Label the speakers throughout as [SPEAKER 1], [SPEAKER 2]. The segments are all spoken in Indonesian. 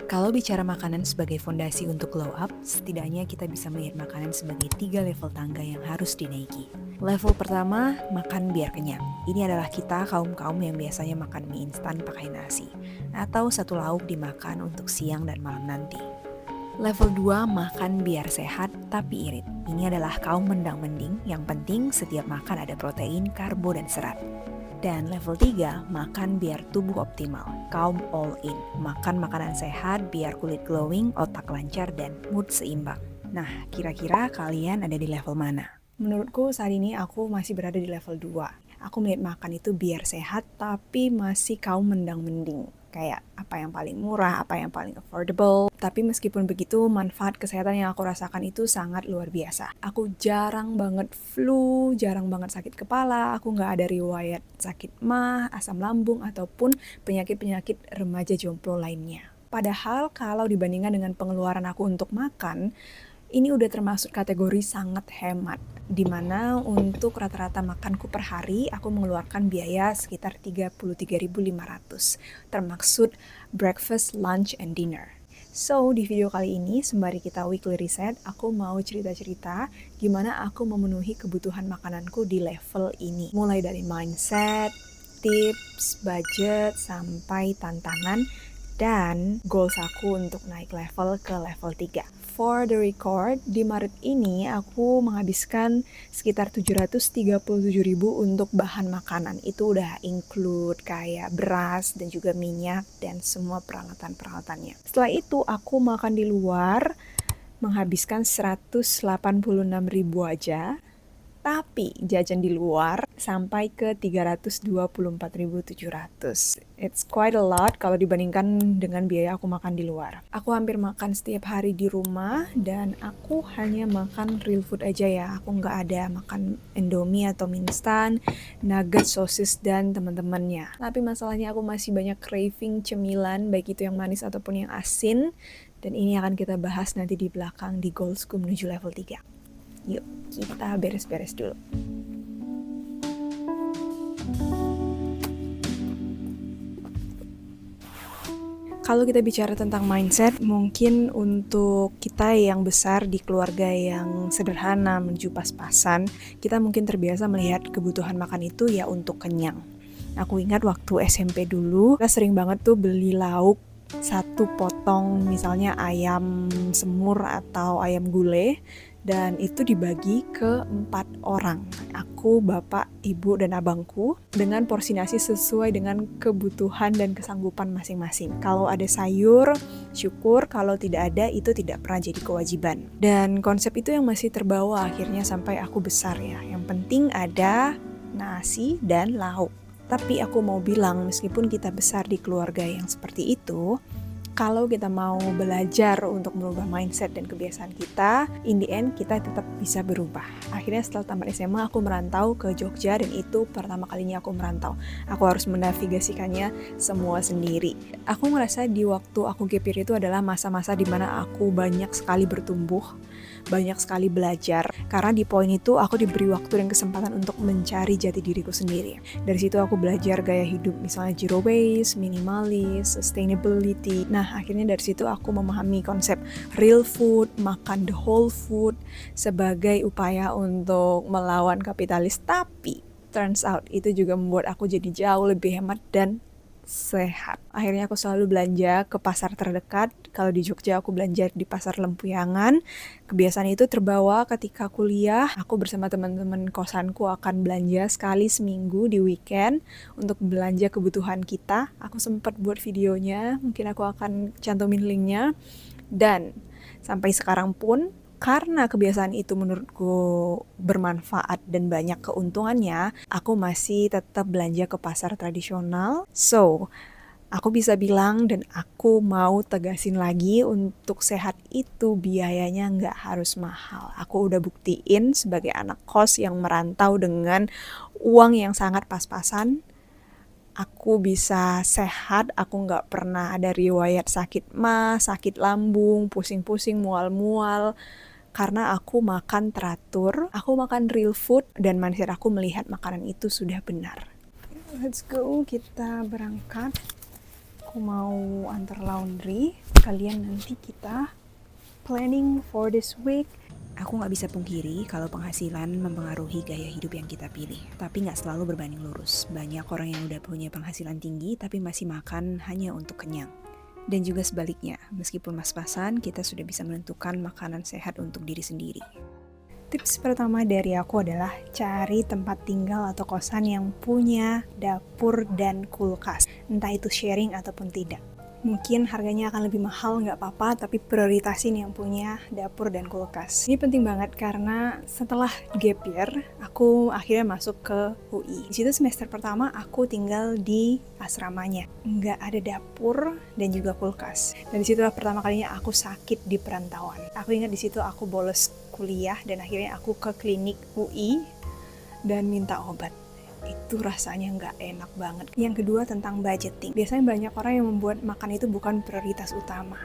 [SPEAKER 1] Kalau bicara makanan sebagai fondasi untuk glow up, setidaknya kita bisa melihat makanan sebagai 3 level tangga yang harus dinaiki. Level pertama, makan biar kenyang. Ini adalah kita kaum-kaum yang biasanya makan mie instan pakai nasi, atau satu lauk dimakan untuk siang dan malam nanti. Level 2, makan biar sehat tapi irit. Ini adalah kaum mendang-mending, yang penting setiap makan ada protein, karbo, dan serat. Dan level 3, makan biar tubuh optimal, kaum all in. Makan makanan sehat biar kulit glowing, otak lancar, dan mood seimbang. Nah, kira-kira kalian ada di level mana? Menurutku saat ini aku masih berada di level 2. Aku melihat makan itu biar sehat, tapi masih kaum mendang-mending. Kayak apa yang paling murah, apa yang paling affordable. Tapi meskipun begitu, manfaat kesehatan yang aku rasakan itu sangat luar biasa. Aku jarang banget flu, jarang banget sakit kepala, aku nggak ada riwayat sakit mah, asam lambung, ataupun penyakit-penyakit remaja jomblo lainnya. Padahal kalau dibandingkan dengan pengeluaran aku untuk makan, ini udah termasuk kategori sangat hemat, dimana untuk rata-rata makanku per hari, aku mengeluarkan biaya sekitar 33.500, termaksud breakfast, lunch, and dinner. So, di video kali ini, sembari kita weekly reset, aku mau cerita-cerita gimana aku memenuhi kebutuhan makananku di level ini. Mulai dari mindset, tips, budget, sampai tantangan, dan goals aku untuk naik level ke level 3. For the record, di Maret ini aku menghabiskan sekitar 737.000 untuk bahan makanan. Itu udah include kayak beras dan juga minyak dan semua peralatan-peralatannya. Setelah itu aku makan di luar menghabiskan 186.000 aja. Tapi jajan di luar sampai ke 324.700. It's quite a lot kalau dibandingkan dengan biaya aku makan di luar. Aku hampir makan setiap hari di rumah dan aku hanya makan real food aja ya. Aku nggak ada makan Indomie atau mie instan, nugget, sosis, dan teman-temannya. Tapi masalahnya aku masih banyak craving cemilan, baik itu yang manis ataupun yang asin. Dan ini akan kita bahas nanti di belakang di goalsku menuju level 3. Yuk, kita beres-beres dulu. Kalau kita bicara tentang mindset, mungkin untuk kita yang besar di keluarga yang sederhana menuju pas-pasan, kita mungkin terbiasa melihat kebutuhan makan itu ya untuk kenyang. Aku ingat waktu SMP dulu, kita sering banget tuh beli lauk satu potong, misalnya ayam semur atau ayam gulai, dan itu dibagi ke 4 orang. Aku, bapak, ibu, dan abangku dengan porsi nasi sesuai dengan kebutuhan dan kesanggupan masing-masing. Kalau ada sayur, syukur. Kalau tidak ada, itu tidak pernah jadi kewajiban. Dan konsep itu yang masih terbawa akhirnya sampai aku besar ya. Yang penting ada nasi dan lauk. Tapi aku mau bilang, meskipun kita besar di keluarga yang seperti itu, kalau kita mau belajar untuk merubah mindset dan kebiasaan kita, in the end kita tetap bisa berubah. Akhirnya setelah tamat SMA aku merantau ke Jogja, dan itu pertama kalinya aku merantau. Aku harus menavigasikannya semua sendiri. Aku ngerasa di waktu aku gap year itu adalah masa-masa dimana aku banyak sekali bertumbuh, banyak sekali belajar. Karena di poin itu aku diberi waktu dan kesempatan untuk mencari jati diriku sendiri. Dari situ aku belajar gaya hidup, misalnya zero waste, minimalis, sustainability. Nah, akhirnya dari situ aku memahami konsep real food, makan the whole food sebagai upaya untuk melawan kapitalis. Tapi turns out itu juga membuat aku jadi jauh lebih hemat dan sehat. Akhirnya aku selalu belanja ke pasar terdekat. Kalau di Jogja aku belanja di pasar Lempuyangan. Kebiasaan itu terbawa ketika kuliah. Aku bersama teman-teman kosanku akan belanja sekali seminggu di weekend untuk belanja kebutuhan kita. Aku sempat buat videonya, mungkin aku akan cantumin linknya. Dan sampai sekarang pun, karena kebiasaan itu menurutku bermanfaat dan banyak keuntungannya, aku masih tetap belanja ke pasar tradisional. So, aku bisa bilang dan aku mau tegasin lagi, untuk sehat itu biayanya nggak harus mahal. Aku udah buktiin sebagai anak kos yang merantau dengan uang yang sangat pas-pasan, aku bisa sehat, aku nggak pernah ada riwayat sakit mah, sakit lambung, pusing-pusing, mual-mual. Karena aku makan teratur, aku makan real food, dan mindset aku melihat makanan itu sudah benar. Let's go, kita berangkat. aku mau antar laundry. Kalian nanti kita planning for this week. Aku nggak bisa pungkiri kalau penghasilan mempengaruhi gaya hidup yang kita pilih. Tapi nggak selalu berbanding lurus. Banyak orang yang udah punya penghasilan tinggi tapi masih makan hanya untuk kenyang. Dan juga sebaliknya, meskipun pas-pasan, kita sudah bisa menentukan makanan sehat untuk diri sendiri. Tips pertama dari aku adalah cari tempat tinggal atau kosan yang punya dapur dan kulkas. Entah itu sharing ataupun tidak. Mungkin harganya akan lebih mahal, nggak apa-apa, tapi prioritasin yang punya dapur dan kulkas. Ini penting banget karena setelah gap year, aku akhirnya masuk ke UI. Di situ semester pertama aku tinggal di asramanya. Nggak ada dapur dan juga kulkas. Dan di situ pertama kalinya aku sakit di perantauan. Aku ingat di situ aku bolos kuliah dan akhirnya aku ke klinik UI dan minta obat. Itu rasanya nggak enak banget. Yang kedua tentang budgeting. Biasanya banyak orang yang membuat makan itu bukan prioritas utama.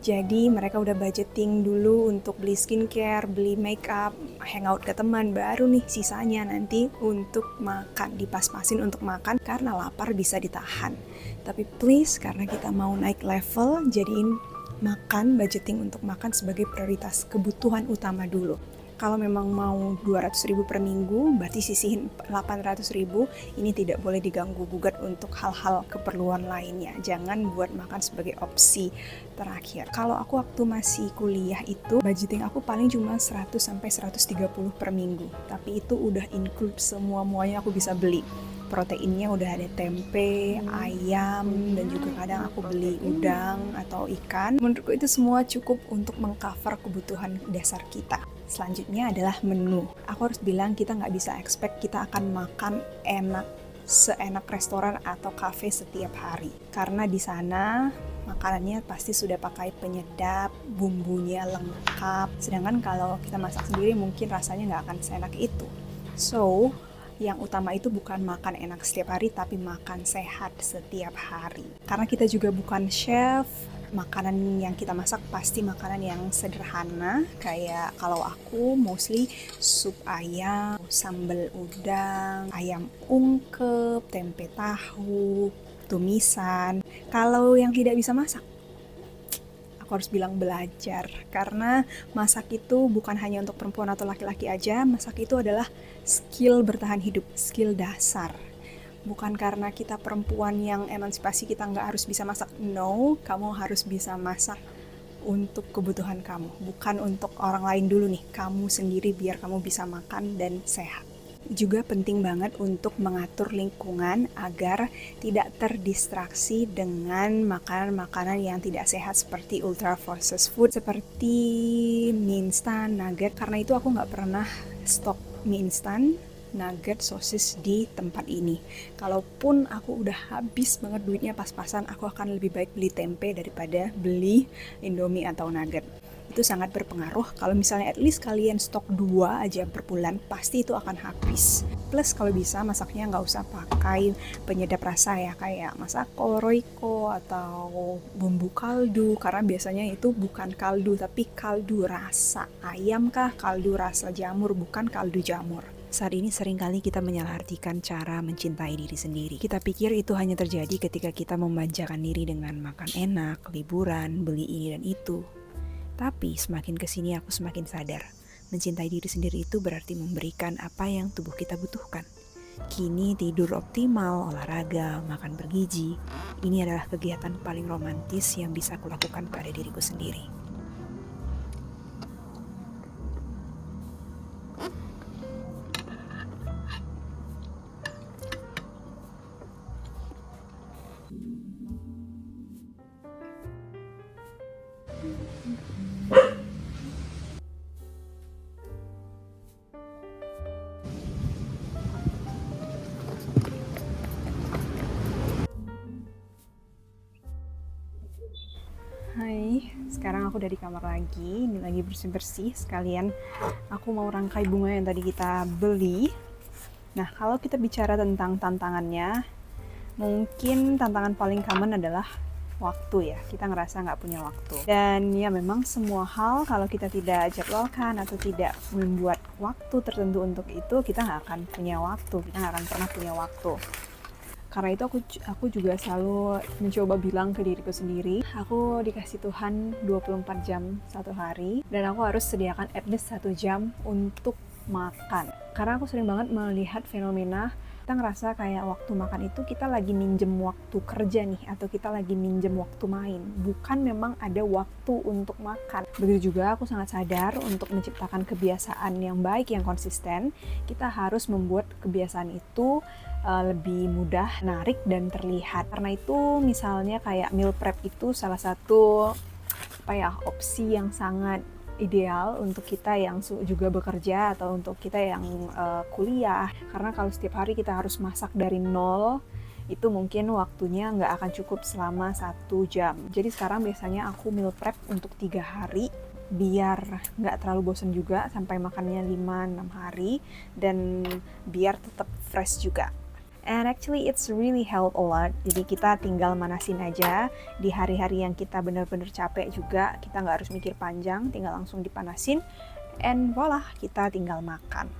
[SPEAKER 1] Jadi mereka udah budgeting dulu untuk beli skincare, beli makeup, hangout ke teman, baru nih sisanya nanti untuk makan, dipas-pasin untuk makan karena lapar bisa ditahan. Tapi please, karena kita mau naik level, jadiin makan, budgeting untuk makan sebagai prioritas kebutuhan utama dulu. Kalau memang mau 200.000 per minggu, berarti sisihin 800.000, ini tidak boleh diganggu-gugat untuk hal-hal keperluan lainnya. Jangan buat makan sebagai opsi terakhir. Kalau aku waktu masih kuliah itu, budgeting aku paling cuma 100-130 per minggu. Tapi itu udah include semua-muanya aku bisa beli. Proteinnya udah ada tempe, ayam, dan juga kadang aku beli udang atau ikan. Menurutku itu semua cukup untuk mengcover kebutuhan dasar kita. Selanjutnya adalah menu. Aku harus bilang kita nggak bisa expect kita akan makan enak seenak restoran atau kafe setiap hari. Karena di sana makanannya pasti sudah pakai penyedap, bumbunya lengkap. Sedangkan kalau kita masak sendiri mungkin rasanya nggak akan seenak itu. So, yang utama itu bukan makan enak setiap hari, tapi makan sehat setiap hari. Karena kita juga bukan chef, makanan yang kita masak pasti makanan yang sederhana. Kayak kalau aku mostly sup ayam, sambal udang, ayam ungkep, tempe tahu, tumisan. Kalau yang tidak bisa masak, aku harus bilang belajar, karena masak itu bukan hanya untuk perempuan atau laki-laki aja. Masak itu adalah skill bertahan hidup, skill dasar. Bukan karena kita perempuan yang emansipasi kita nggak harus bisa masak. No, kamu harus bisa masak untuk kebutuhan kamu, bukan untuk orang lain dulu nih. Kamu sendiri biar kamu bisa makan dan sehat. Juga penting banget untuk mengatur lingkungan agar tidak terdistraksi dengan makanan-makanan yang tidak sehat seperti ultra processed food, seperti mie instan, nugget. Karena itu aku nggak pernah stok mie instan, nugget, sosis di tempat ini. Kalaupun aku udah habis banget duitnya pas-pasan, aku akan lebih baik beli tempe daripada beli Indomie atau nugget. Itu sangat berpengaruh. Kalau misalnya at least kalian stok 2 aja per bulan, pasti itu akan habis. Plus kalau bisa masaknya nggak usah pakai penyedap rasa ya, kayak masako, roiko, atau bumbu kaldu, karena biasanya itu bukan kaldu tapi kaldu rasa ayam kah, kaldu rasa jamur, bukan kaldu jamur. Saat ini seringkali kita menyalahartikan cara mencintai diri sendiri. Kita pikir itu hanya terjadi ketika kita memanjakan diri dengan makan enak, liburan, beli ini dan itu. Tapi semakin kesini aku semakin sadar, mencintai diri sendiri itu berarti memberikan apa yang tubuh kita butuhkan. Kini tidur optimal, olahraga, makan bergizi, ini adalah kegiatan paling romantis yang bisa aku lakukan pada diriku sendiri. Hai, sekarang aku udah di kamar lagi. Ini lagi bersih-bersih. Sekalian aku mau rangkai bunga yang tadi kita beli. Nah, kalau kita bicara tentang tantangannya, mungkin tantangan paling common adalah waktu ya. Kita ngerasa nggak punya waktu. Dan ya memang semua hal kalau kita tidak jadwalkan atau tidak membuat waktu tertentu untuk itu, kita nggak akan punya waktu. Kita nggak akan pernah punya waktu. Karena itu aku juga selalu mencoba bilang ke diriku sendiri, aku dikasih Tuhan 24 jam satu hari, dan aku harus sediakan at least 1 jam untuk makan. Karena aku sering banget melihat fenomena kita ngerasa kayak waktu makan itu kita lagi minjem waktu kerja nih, atau kita lagi minjem waktu main, bukan memang ada waktu untuk makan. Begitu juga aku sangat sadar untuk menciptakan kebiasaan yang baik, yang konsisten, kita harus membuat kebiasaan itu lebih mudah, menarik, dan terlihat. Karena itu misalnya kayak meal prep itu salah satu opsi yang sangat ideal untuk kita yang juga bekerja atau untuk kita yang kuliah. Karena kalau setiap hari kita harus masak dari nol, itu mungkin waktunya nggak akan cukup selama 1 jam. Jadi sekarang biasanya aku meal prep untuk 3 hari, biar nggak terlalu bosan juga sampai makannya 5-6 hari, dan biar tetap fresh juga. And actually it's really help a lot. Jadi kita tinggal manasin aja di hari-hari yang kita benar-benar capek juga. Kita nggak harus mikir panjang, tinggal langsung dipanasin. And voila, kita tinggal makan.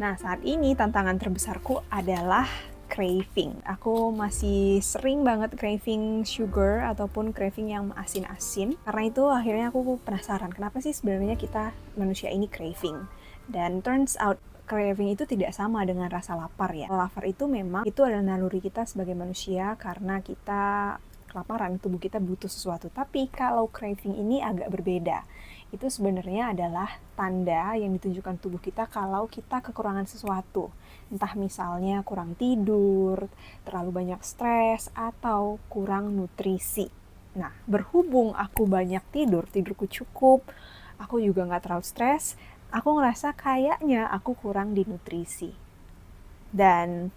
[SPEAKER 1] Nah, saat ini tantangan terbesarku adalah craving. Aku masih sering banget craving sugar ataupun craving yang asin-asin. Karena itu akhirnya aku penasaran, kenapa sih sebenarnya kita manusia ini craving? Dan turns out craving itu tidak sama dengan rasa lapar ya. Lapar itu memang itu adalah naluri kita sebagai manusia karena kita kelaparan, tubuh kita butuh sesuatu. Tapi kalau craving ini agak berbeda. Itu sebenarnya adalah tanda yang ditunjukkan tubuh kita kalau kita kekurangan sesuatu. Entah misalnya kurang tidur, terlalu banyak stres, atau kurang nutrisi. Nah, berhubung aku banyak tidurku cukup, aku juga nggak terlalu stres, aku ngerasa kayaknya aku kurang di nutrisi. Dan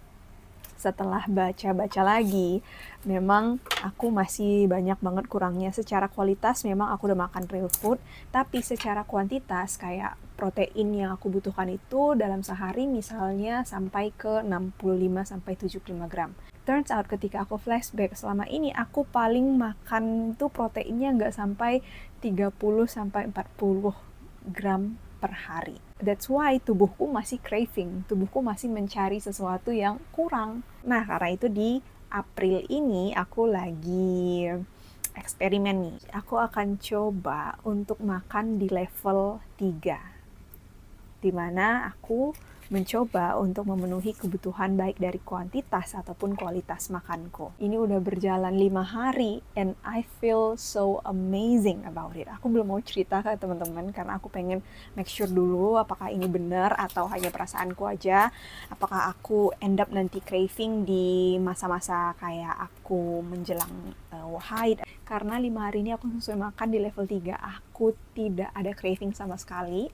[SPEAKER 1] setelah baca-baca lagi, memang aku masih banyak banget kurangnya. Secara kualitas memang aku udah makan real food, tapi secara kuantitas kayak protein yang aku butuhkan itu dalam sehari misalnya sampai ke 65-75 gram. Turns out ketika aku flashback, selama ini aku paling makan tuh proteinnya nggak sampai 30-40 gram per hari. That's why tubuhku masih craving, tubuhku masih mencari sesuatu yang kurang. Nah, karena itu di April ini aku lagi eksperimen nih. Aku akan coba untuk makan di level 3. Dimana aku mencoba untuk memenuhi kebutuhan baik dari kuantitas ataupun kualitas makanku. Ini udah berjalan 5 hari and I feel so amazing about it. Aku belum mau cerita ke teman-teman karena aku pengen make sure dulu apakah ini benar atau hanya perasaanku aja. Apakah aku end up nanti craving di masa-masa kayak aku menjelang haid. Karena 5 hari ini aku sesuai makan di level 3. Aku tidak ada craving sama sekali.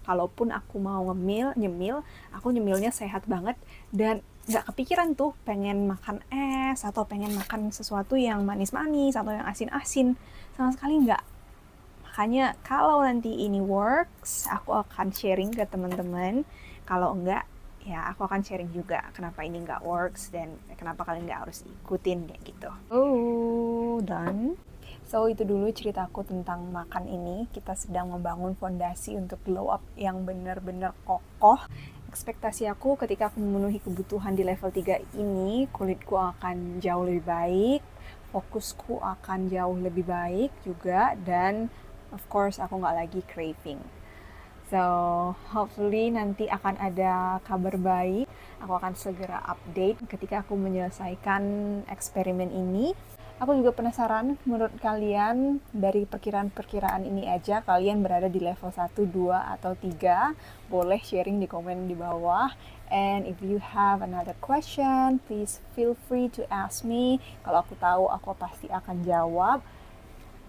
[SPEAKER 1] Kalaupun aku mau nyemil, aku nyemilnya sehat banget dan gak kepikiran tuh pengen makan es atau pengen makan sesuatu yang manis-manis atau yang asin-asin. Sama sekali gak. Makanya kalau nanti ini works, aku akan sharing ke teman-teman. Kalau enggak, ya aku akan sharing juga kenapa ini gak works dan kenapa kalian gak harus ikutin kayak gitu. Oh, done. So itu dulu ceritaku tentang makan ini. Kita sedang membangun fondasi untuk glow up yang benar-benar kokoh. Ekspektasi aku ketika aku memenuhi kebutuhan di level 3 ini, kulitku akan jauh lebih baik, fokusku akan jauh lebih baik juga, dan of course aku nggak lagi craving. So hopefully nanti akan ada kabar baik. Aku akan segera update ketika aku menyelesaikan eksperimen ini. Aku juga penasaran, menurut kalian dari perkiraan-perkiraan ini aja, kalian berada di level 1, 2, atau 3? Boleh sharing di komen di bawah. And if you have another question, please feel free to ask me. Kalau aku tahu, aku pasti akan jawab.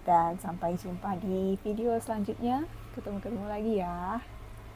[SPEAKER 1] Dan sampai jumpa di video selanjutnya. Ketemu lagi ya.